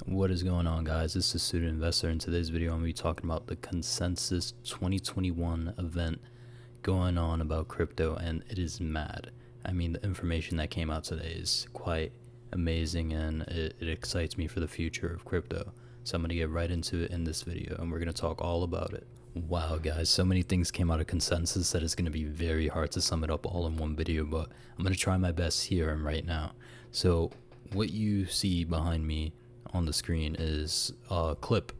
What is going on, guys? This is Student Investor. In today's video, I'm going to be talking about the Consensus 2021 event going on about crypto, and it is mad. I mean, the information that came out today is quite amazing, and it excites me for the future of crypto. So I'm going to get right into it in this video, and we're going to talk all about it. Wow, guys, so many things came out of Consensus that it's going to be very hard to sum it up all in one video, but I'm going to try my best here and right now. So what you see behind me on the screen is a clip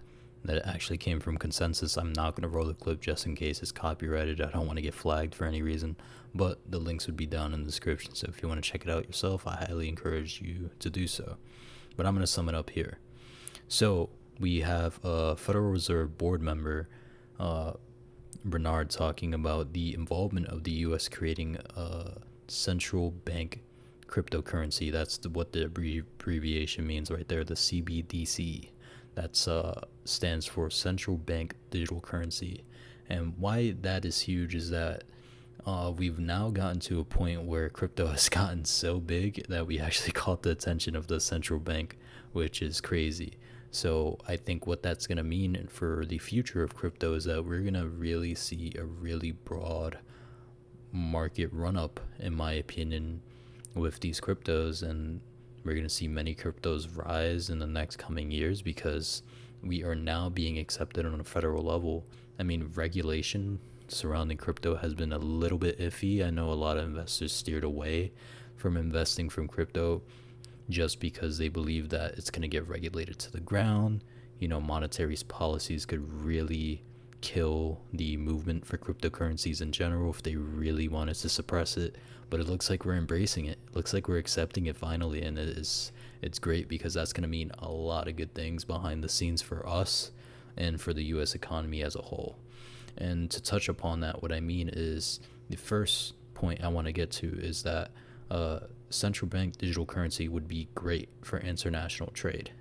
that actually came from Consensus. I'm not going to roll the clip just in case it's copyrighted. I don't want to get flagged for any reason, but the links would be down in the description, so if you want to check it out yourself, I highly encourage you to do so. But I'm going to sum it up here. So we have a Federal Reserve board member, Bernard, talking about the involvement of the U.S. creating a central bank cryptocurrency. That's what the abbreviation means right there, the CBDC. That's stands for central bank digital currency. And why that is huge is that we've now gotten to a point where crypto has gotten so big that we actually caught the attention of the central bank, which is crazy. So I think what that's going to mean for the future of crypto is that we're going to really see a really broad market run up, in my opinion, with these cryptos, and we're going to see many cryptos rise in the next coming years because we are now being accepted on a federal level. I mean, regulation surrounding crypto has been a little bit iffy. I know a lot of investors steered away from investing from crypto just because they believe that it's going to get regulated to the ground. You know, monetary policies could really kill the movement for cryptocurrencies in general if they really wanted to suppress it. But it looks like we're embracing it. It looks like we're accepting it finally, and it's great because that's going to mean a lot of good things behind the scenes for us and for the US economy as a whole. And to touch upon that, what I mean is the first point I want to get to is that central bank digital currency would be great for international trade.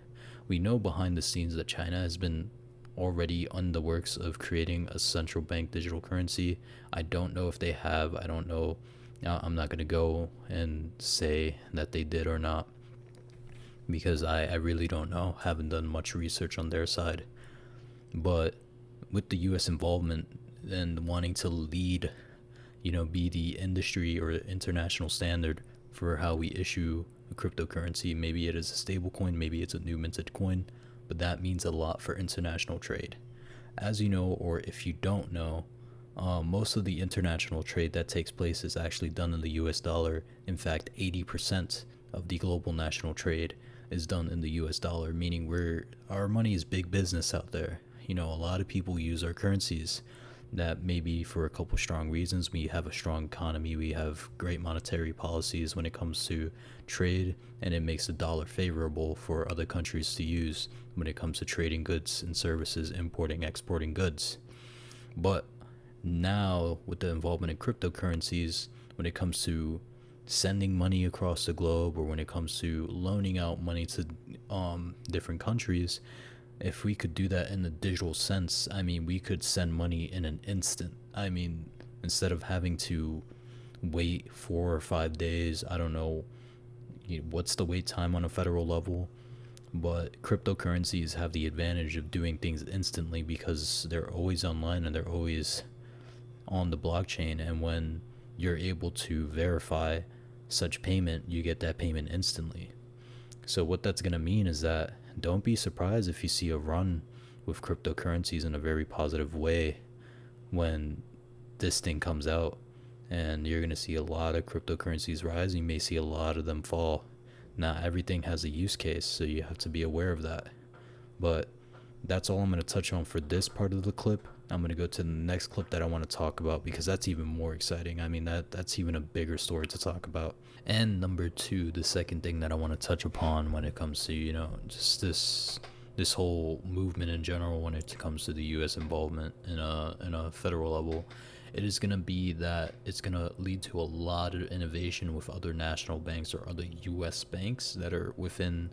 We know behind the scenes that China has been already on the works of creating a central bank digital currency. I don't know if they have. I don't know. I'm not going to go and say that they did or not because I really don't know. Haven't done much research on their side. But with the US involvement and wanting to lead, be the industry or international standard for how we issue a cryptocurrency, maybe it is a stable coin, maybe it's a new minted coin, but that means a lot for international trade. As you know, or if you don't know, most of the international trade that takes place is actually done in the US dollar. In fact, 80% of the global national trade is done in the US dollar, meaning our money is big business out there. A lot of people use our currencies that maybe for a couple strong reasons. We have a strong economy, we have great monetary policies when it comes to trade, and it makes the dollar favorable for other countries to use when it comes to trading goods and services, importing, exporting goods. But now with the involvement in cryptocurrencies, when it comes to sending money across the globe or when it comes to loaning out money to different countries, if we could do that in a digital sense, I mean, we could send money in an instant. I mean, instead of having to wait 4 or 5 days, I don't know what's the wait time on a federal level, but cryptocurrencies have the advantage of doing things instantly because they're always online and they're always on the blockchain. And when you're able to verify such payment, you get that payment instantly. So what that's going to mean is that don't be surprised if you see a run with cryptocurrencies in a very positive way when this thing comes out, and you're going to see a lot of cryptocurrencies rise. You may see a lot of them fall. Not everything has a use case, so you have to be aware of that. But that's all I'm going to touch on for this part of the clip. I'm going to go to the next clip that I want to talk about because that's even more exciting. I mean, that's even a bigger story to talk about. And number two, the second thing that I want to touch upon when it comes to, just this whole movement in general when it comes to the U.S. involvement in a federal level, it is going to be that it's going to lead to a lot of innovation with other national banks or other U.S. banks that are within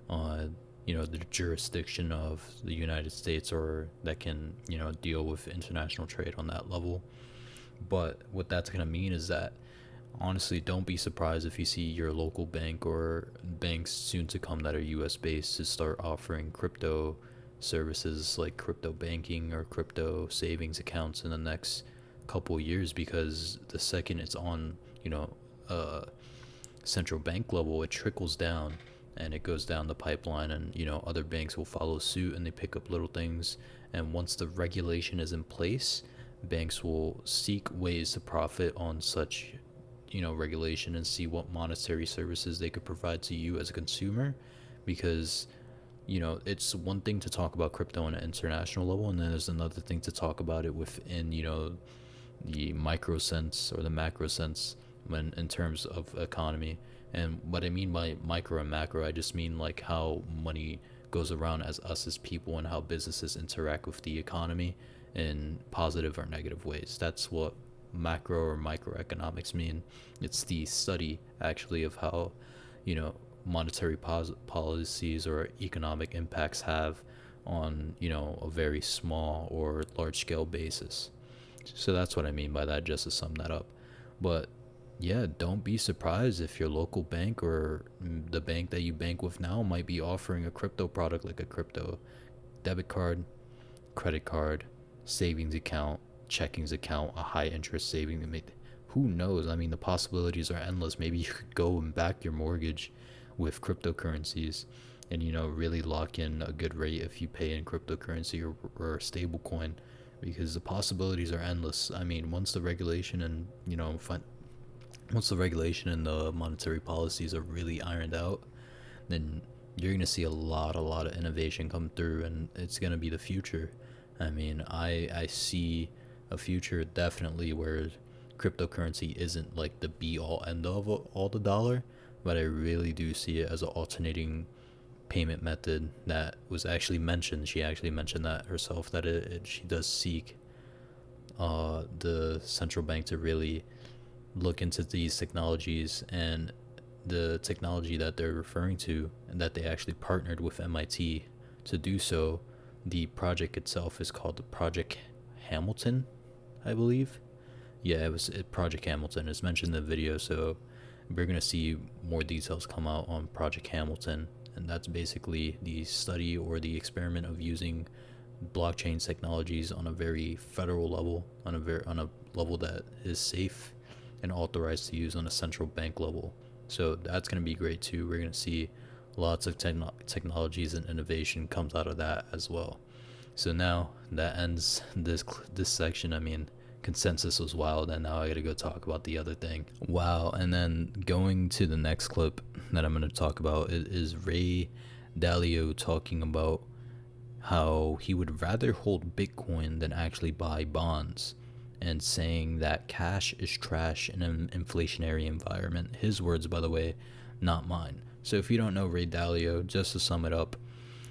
the jurisdiction of the United States, or that can, deal with international trade on that level. But what that's going to mean is that honestly, don't be surprised if you see your local bank or banks soon to come that are US based to start offering crypto services like crypto banking or crypto savings accounts in the next couple years, because the second it's on, you know, central bank level, it trickles down and it goes down the pipeline, and other banks will follow suit and they pick up little things. And once the regulation is in place, banks will seek ways to profit on such regulation and see what monetary services they could provide to you as a consumer. Because it's one thing to talk about crypto on an international level, and then there's another thing to talk about it within the micro sense or the macro sense, when in terms of economy. And what I mean by micro and macro, I just mean like how money goes around as us as people, and how businesses interact with the economy in positive or negative ways. That's what macro or microeconomics mean. It's the study actually of how monetary policies or economic impacts have on a very small or large scale basis. So that's what I mean by that, just to sum that up. But yeah, don't be surprised if your local bank or the bank that you bank with now might be offering a crypto product, like a crypto debit card, credit card, savings account, checkings account, a high interest saving. Who knows? I mean, the possibilities are endless. Maybe you could go and back your mortgage with cryptocurrencies and really lock in a good rate if you pay in cryptocurrency or stable coin, because the possibilities are endless. I mean, once the regulation and the monetary policies are really ironed out, then you're going to see a lot of innovation come through, and it's going to be the future. I mean, I see a future definitely where cryptocurrency isn't like the be all end of all the dollar, but I really do see it as an alternating payment method that was actually mentioned. She actually mentioned that herself, that she does seek the central bank to really look into these technologies, and the technology that they're referring to, and that they actually partnered with MIT to do so. The project itself is called Project Hamilton, I believe. Yeah, Project Hamilton. It's mentioned in the video, so we're going to see more details come out on Project Hamilton. And that's basically the study or the experiment of using blockchain technologies on a very federal level, on a level that is safe and authorized to use on a central bank level. So that's going to be great too. We're going to see lots of technologies and innovation comes out of that as well. So now that ends this section. I mean, consensus was wild, and now I gotta go talk about the other thing. Wow. And then going to the next clip that I'm going to talk about is Ray Dalio talking about how he would rather hold Bitcoin than actually buy bonds, and saying that cash is trash in an inflationary environment. His words, by the way, not mine. So if you don't know Ray Dalio, just to sum it up,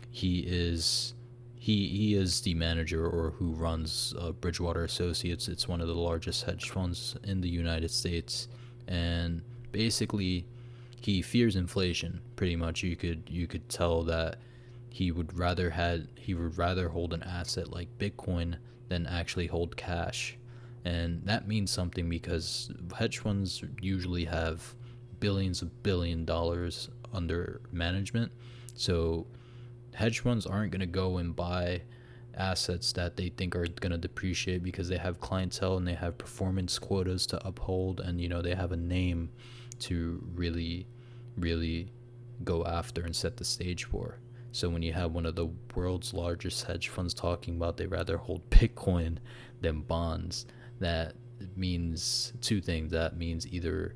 he is the manager, or who runs Bridgewater Associates. It's one of the largest hedge funds in the United States, and basically he fears inflation. Pretty much, you could tell that he would rather hold an asset like Bitcoin than actually hold cash. And that means something, because hedge funds usually have billions of dollars under management. So hedge funds aren't going to go and buy assets that they think are going to depreciate, because they have clientele and they have performance quotas to uphold, and they have a name to really go after and set the stage for. So when you have one of the world's largest hedge funds talking about they rather hold Bitcoin than bonds, that means two things. That means either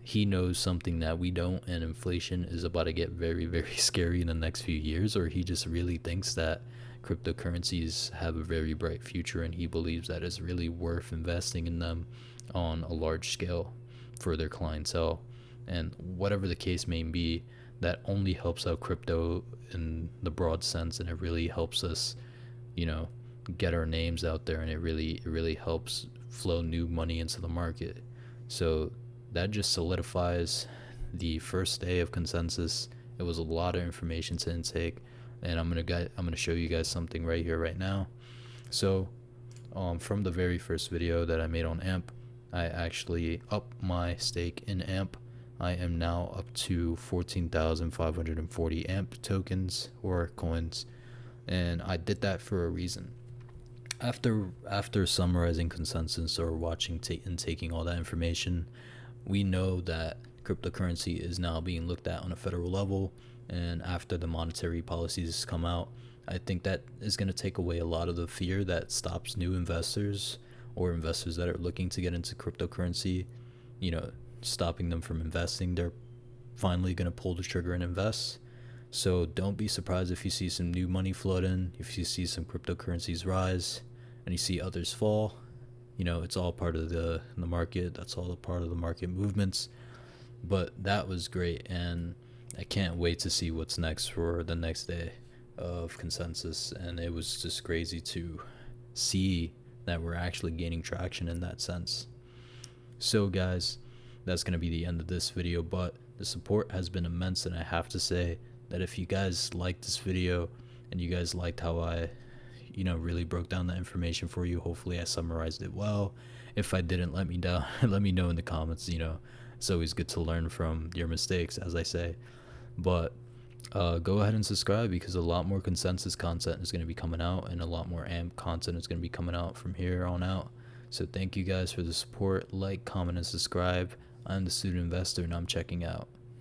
he knows something that we don't, and inflation is about to get very, very scary in the next few years, or he just really thinks that cryptocurrencies have a very bright future, and he believes that it's really worth investing in them on a large scale for their clientele. And whatever the case may be, that only helps out crypto in the broad sense, and it really helps us, get our names out there, and it really helps flow new money into the market. So that just solidifies the first day of consensus. It was a lot of information to intake, and I'm gonna show you guys something right here, right now. So from the very first video that I made on AMP, I actually upped my stake in AMP. I am now up to 14,540 AMP tokens or coins, and I did that for a reason. After summarizing consensus or watching and taking all that information, we know that cryptocurrency is now being looked at on a federal level, and after the monetary policies come out, I think that is going to take away a lot of the fear that stops new investors or investors that are looking to get into cryptocurrency, stopping them from investing. They're finally going to pull the trigger and invest. So don't be surprised if you see some new money flood in, if you see some cryptocurrencies rise and you see others fall. It's all part of the market. That's all a part of the market movements. But that was great, and I can't wait to see what's next for the next day of consensus. And it was just crazy to see that we're actually gaining traction in that sense. So guys, that's going to be the end of this video, but the support has been immense, and I have to say that if you guys liked this video and you guys liked how I really broke down the information for you, hopefully I summarized it well. If I didn't, let me know in the comments. It's always good to learn from your mistakes, as I say. But go ahead and subscribe, because a lot more consensus content is going to be coming out, and a lot more AMP content is going to be coming out from here on out. So thank you guys for the support. Like, comment, and subscribe. I'm the Student Investor, and I'm checking out.